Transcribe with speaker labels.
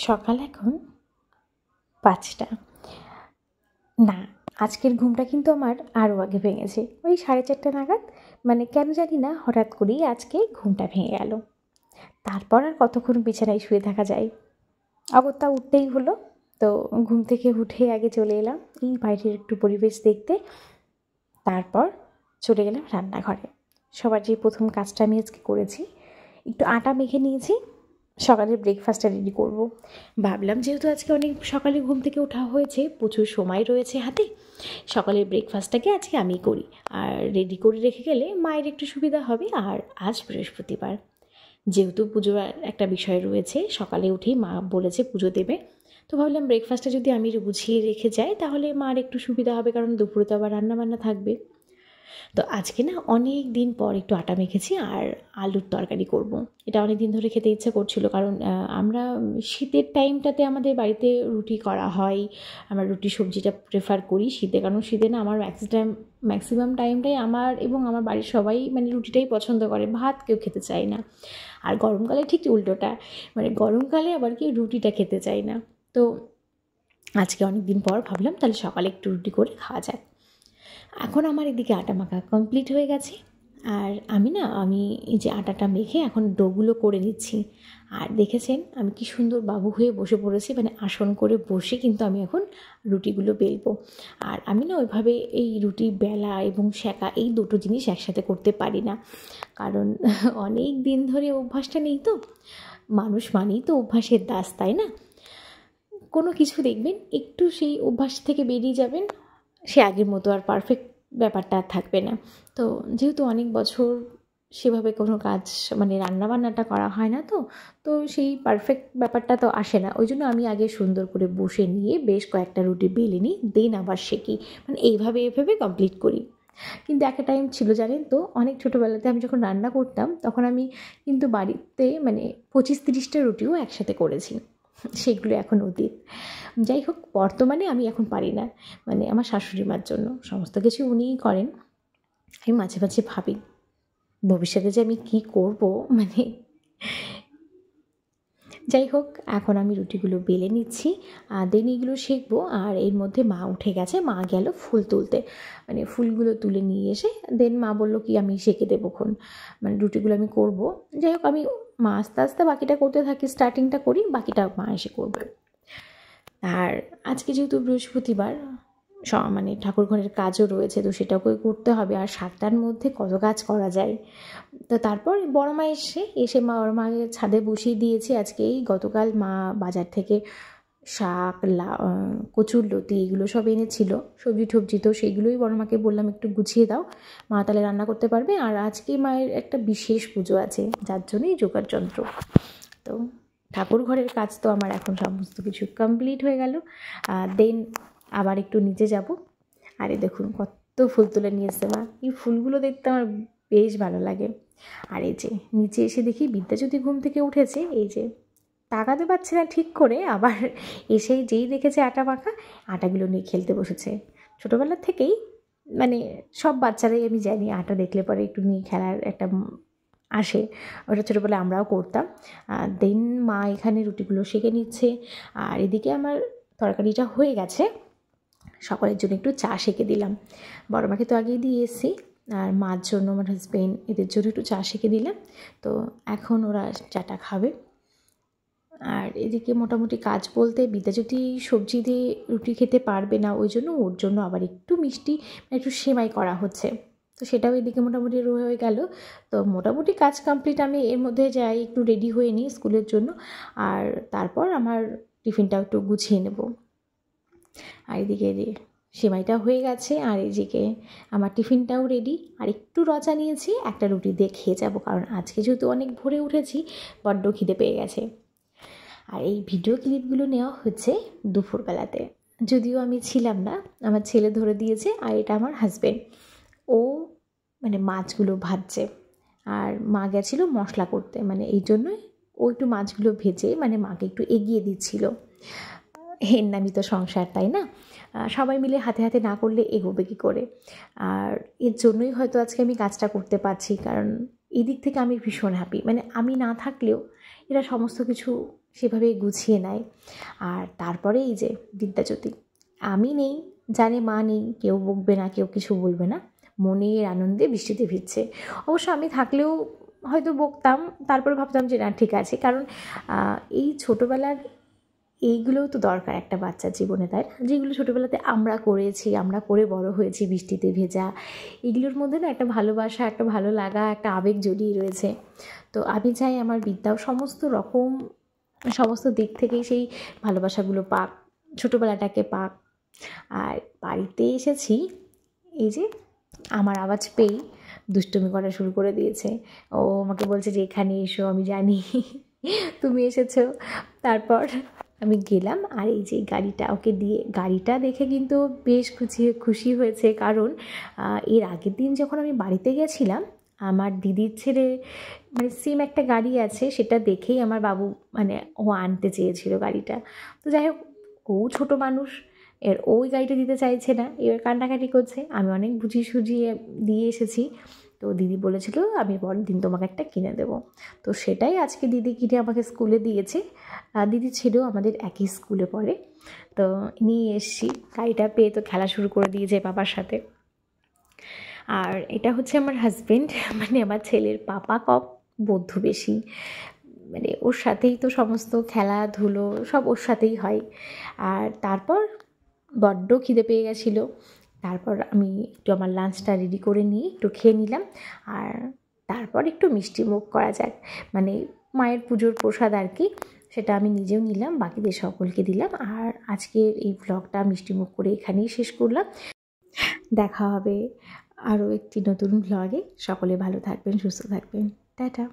Speaker 1: সকাল এখন ৫টা। না, আজকের ঘুমটা কিন্তু আমার আরও আগে ভেঙেছে, ওই 4:30 নাগাদ। মানে কেন জানি না, হঠাৎ করেই আজকে ঘুমটা ভেঙে গেল। তারপর আর কতক্ষণ বিছানায় শুয়ে থাকা যায়, অগত্যা উঠতেই হলো। তো ঘুম থেকে উঠে আগে চলে এলাম এই বাইরের একটু পরিবেশ দেখতে, তারপর চলে গেলাম রান্নাঘরে। সবার যে প্রথম কাজটা আমি আজকে করেছি, একটু আটা মেখে নিয়েছি, সকালের ব্রেকফাস্টটা রেডি করব। ভাবলাম যেহেতু আজকে অনেক সকালে ঘুম থেকে ওঠা হয়েছে, প্রচুর সময় রয়েছে হাতে, সকালের ব্রেকফাস্টটাকে আজকে আমি করি। আর রেডি করে রেখে গেলে মায়ের একটু সুবিধা হবে। আর আজ বৃহস্পতিবার, যেহেতু পুজোর একটা বিষয় রয়েছে, সকালে উঠেই মা বলেছে পুজো দেবে, তো ভাবলাম ব্রেকফাস্টটা যদি আমি গুছিয়ে রেখে যাই তাহলে মার একটু সুবিধা হবে, কারণ দুপুরে তো আবার রান্নাবান্না থাকবে। তো আজকে না অনেক দিন পর একটু আটা মেখেছি আর আলুর তরকারি করব। এটা অনেক দিন ধরে খেতে ইচ্ছা করছিল, কারণ আমরা শীতের টাইমটাতে আমাদের বাড়িতে রুটি করা হয়। আমরা রুটি সবজিটা প্রেফার করি শীতে, কারণ শীতে না আমার ম্যাক্সিমাম টাইমটাই আমার এবং আমার বাড়ির সবাই মানে রুটিটাই পছন্দ করে, ভাত কেউ খেতে চায় না। আর গরমকালে ঠিক উল্টোটা, মানে গরমকালে আবার কেউ রুটিটা খেতে চায় না। তো আজকে অনেক দিন পর ভাবলাম তাহলে সকালে একটু রুটি করে খাওয়া যাক। এখন আমার এদিকে আটা মাখা কমপ্লিট হয়ে গেছে। আর আমি এই যে আটাটা মেখে এখন ডোগুলো করে নিচ্ছি। আর দেখেছেন আমি কি সুন্দর বাবু হয়ে বসে পড়েছি, মানে আসন করে বসে কিন্তু আমি এখন রুটিগুলো বেলবো। আর আমি না ওইভাবে এই রুটি বেলা এবং সেঁকা এই দুটো জিনিস একসাথে করতে পারি না, কারণ অনেক দিন ধরে অভ্যাসটা নেই। তো মানুষ মানেই তো অভ্যাসের দাস, তাই না? কোনো কিছু দেখবেন একটু সেই অভ্যাস থেকে বেরিয়ে যাবেন, সে আগের মতো আর পারফেক্ট ব্যাপারটা আর থাকবে না। তো যেহেতু অনেক বছর সেভাবে কোনো কাজ মানে রান্নাবান্নাটা করা হয় না, তো সেই পারফেক্ট ব্যাপারটা তো আসে না। ওই জন্য আমি আগে সুন্দর করে বসে নিয়ে বেশ কয়েকটা রুটি বেলে নিই, দেন আবার সেঁকি, মানে এইভাবে কমপ্লিট করি। কিন্তু একটা টাইম ছিল জানেন তো, অনেক ছোটোবেলাতে আমি যখন রান্না করতাম তখন আমি কিন্তু বাড়িতে মানে 25-30টা রুটিও একসাথে করেছি। সেগুলো এখন অতীত। যাই হোক, বর্তমানে আমি এখন পারি না, মানে আমার শাশুড়ি মার জন্য সমস্ত কিছু উনিই করেন। আমি মাঝে মাঝে ভাবি ভবিষ্যতে যে আমি কী করব, মানে যাই হোক, এখন আমি রুটিগুলো বেলে নিচ্ছি, দেন এইগুলো সেঁকবো। আর এর মধ্যে মা উঠে গেছে, মা গেল ফুল তুলতে, মানে ফুলগুলো তুলে নিয়ে এসে দেন মা বললো কি আমি সেঁকে দেবোক্ষণ, মানে রুটিগুলো আমি করব। যাই হোক, আমি মা আস্তে আস্তে বাকিটা করতে থাকি, স্টার্টিংটা করি, বাকিটা মা এসে করবে। আর আজকে যেহেতু বৃহস্পতিবার, মানে ঠাকুর ঘরের কাজও রয়েছে, তো সেটাকেও করতে হবে। আর 7টার মধ্যে কত কাজ করা যায়। তো তারপর বড় মা এসে বড় মাকে ছাদে বসিয়ে দিয়েছি। আজকে এই গতকাল মা বাজার থেকে শাক, কচুরলতি এগুলো সব এনেছিল, সবজি টবজি, তো সেইগুলোই বড় মাকে বললাম একটু গুছিয়ে দাও, মা তাহলে রান্না করতে পারবে। আর আজকে মায়ের একটা বিশেষ পুজো আছে, যার জন্যই জোগাড় যন্ত্র। তো ঠাকুর ঘরের কাজ তো আমার এখন সমস্ত কিছু কমপ্লিট হয়ে গেল। দেন আবার একটু নিচে যাব। আরে দেখুন কত ফুল তুলে নিয়ে এসছে মা, এই ফুলগুলো দেখতে আমার বেশ ভালো লাগে। আর এই যে নিচে এসে দেখি বিদ্যাজ্যোতি ঘুম থেকে উঠেছে, এই যে তাকাতে পারছে না ঠিক করে, আবার এসেই যেই দেখেছে আটা মাখা, আটাগুলো নিয়ে খেলতে বসেছে। ছোটোবেলার থেকেই মানে সব বাচ্চারাই আমি জানি আটা দেখলে পরে একটু নিয়ে খেলার একটা আসে, ওটা ছোটোবেলায় আমরাও করতাম। দেন মা এখানে রুটিগুলো সেঁকে নিচ্ছে, আর এদিকে আমার তরকারিটা হয়ে গেছে। সকলের জন্য একটু চা সেঁকে দিলাম, বড় মাকে তো আগেই দিয়ে এসেছি, আর মার জন্য আমার হাজব্যান্ড এদের জন্য একটু চা সেঁকে দিলাম। তো এখন ওরা চাটা খাবে। আর এদিকে মোটামুটি কাজ বলতে বিদ্যাজ্যোতি সবজি দিয়ে রুটি খেতে পারবে না, ওই জন্য ওর জন্য আবার একটু মিষ্টি একটু সেমাই করা হচ্ছে, তো সেটাও এদিকে মোটামুটি হয়ে গেল। তো মোটামুটি কাজ কমপ্লিট। আমি এর মধ্যে যাই একটু রেডি হয়ে নিই স্কুলের জন্য, আর তারপর আমার টিফিনটাও একটু গুছিয়ে নেব। আর এদিকে সেমাইটা হয়ে গেছে, আর এদিকে আমার টিফিনটাও রেডি। আর একটু রচা নিয়েছি, একটা রুটি দিয়ে খেয়ে যাবো, কারণ আজকে যেহেতু অনেক ভোরে উঠেছি, বড্ড খিদে পেয়ে গেছে। আর এই ভিডিও ক্লিপগুলো নেওয়া হচ্ছে দুপুরবেলাতে, যদিও আমি ছিলাম না, আমার ছেলে ধরে দিয়েছে। আর এটা আমার হাজব্যান্ড, ও মানে মাছগুলো ভাজছে, আর মা গেছিলো মশলা করতে, মানে এই জন্যই ও একটু মাছগুলো ভেজে মানে মাকে একটু এগিয়ে দিচ্ছিল। এর নামই তো সংসার, তাই না? সবাই মিলে হাতে হাতে না করলে এগোবে কী করে? আর এর জন্যই হয়তো আজকে আমি কাজটা করতে পারছি, কারণ এই দিক থেকে আমি ভীষণ হ্যাপি। মানে আমি না থাকলেও এরা সমস্ত কিছু সেভাবে গুছিয়ে নেয়। আর তারপরে এই যে বিদ্যাজ্যোতি, আমি নেই, জানে মা নেই, কেউ বকবে না, কেউ কিছু বলবে না, মনের আনন্দে বৃষ্টিতে ভিজছে। অবশ্য আমি থাকলেও হয়তো বকতাম, তারপরে ভাবতাম যে না ঠিক আছে, কারণ এই ছোটোবেলার এইগুলোও তো দরকার একটা বাচ্চার জীবনে, তাই না? যেগুলো ছোটোবেলাতে আমরা করেছি, আমরা করে বড় হয়েছি বৃষ্টিতে ভেজা, এগুলোর মধ্যে না একটা ভালোবাসা, একটা ভালো লাগা, একটা আবেগ জড়িয়ে রয়েছে। তো আমি চাই আমার বিদ্যাও সমস্ত রকম, সমস্ত দিক থেকেই সেই ভালোবাসাগুলো পাক, ছোটোবেলাটাকে পাক। আর বাড়িতে এসেছি, এই যে আমার আওয়াজ পেয়েই দুষ্টুমি করা শুরু করে দিয়েছে। ও আমাকে বলছে যে এখানে এসো, আমি জানি তুমি এসেছো। তারপর আমি গেলাম, আর এই যে গাড়িটা ওকে দিয়ে, গাড়িটা দেখে কিন্তু বেশ খুশি হয়েছে, কারণ এর আগের দিন যখন আমি বাড়িতে গেছিলাম, আমার দিদির ছেলে মানে সেম একটা গাড়ি আছে, সেটা দেখেই আমার বাবু মানে ও আনতে চেয়েছিল গাড়িটা। তো যাই হোক, ও ছোটো মানুষ, ওই গাড়িটা দিতে চাইছে না, এবার কান্নাকাটি করছে। আমি অনেক বুঝিয়ে সুঝিয়ে দিয়ে এসেছি। তো দিদি বলেছিল আমি পরের দিন তোমাকে একটা কিনে দেবো। তো সেটাই আজকে দিদি কিনে আমাকে স্কুলে দিয়েছে। দিদি ছেলেও আমাদের একই স্কুলে পড়ে। তো নিয়ে এসছি, গাড়িটা পেয়ে তো খেলা শুরু করে দিয়েছে বাবার সাথে। আর এটা হচ্ছে আমার হাজব্যান্ড, মানে আমার ছেলের পাপা কম, বন্ধু বেশি, মানে ওর সাথেই তো সমস্ত খেলাধুলো সব ওর সাথেই হয়। আর তারপর বড্ড খিদে পেয়ে গেছিলো, তারপর আমি একটু আমার লাঞ্চটা রেডি করে নিয়ে একটু খেয়ে নিলাম। আর তারপর একটু মিষ্টি মুখ করা যাক, মানে মায়ের পুজোর প্রসাদ আর কি, সেটা আমি নিজেও নিলাম, বাকিদের সকলকে দিলাম। আর আজকের এই ভ্লগটা মিষ্টি মুখ করে এখানেই শেষ করলাম। দেখা হবে আরও একটি নতুন ভ্লগে। সকলে ভালো থাকবেন, সুস্থ থাকবেন, টাটা।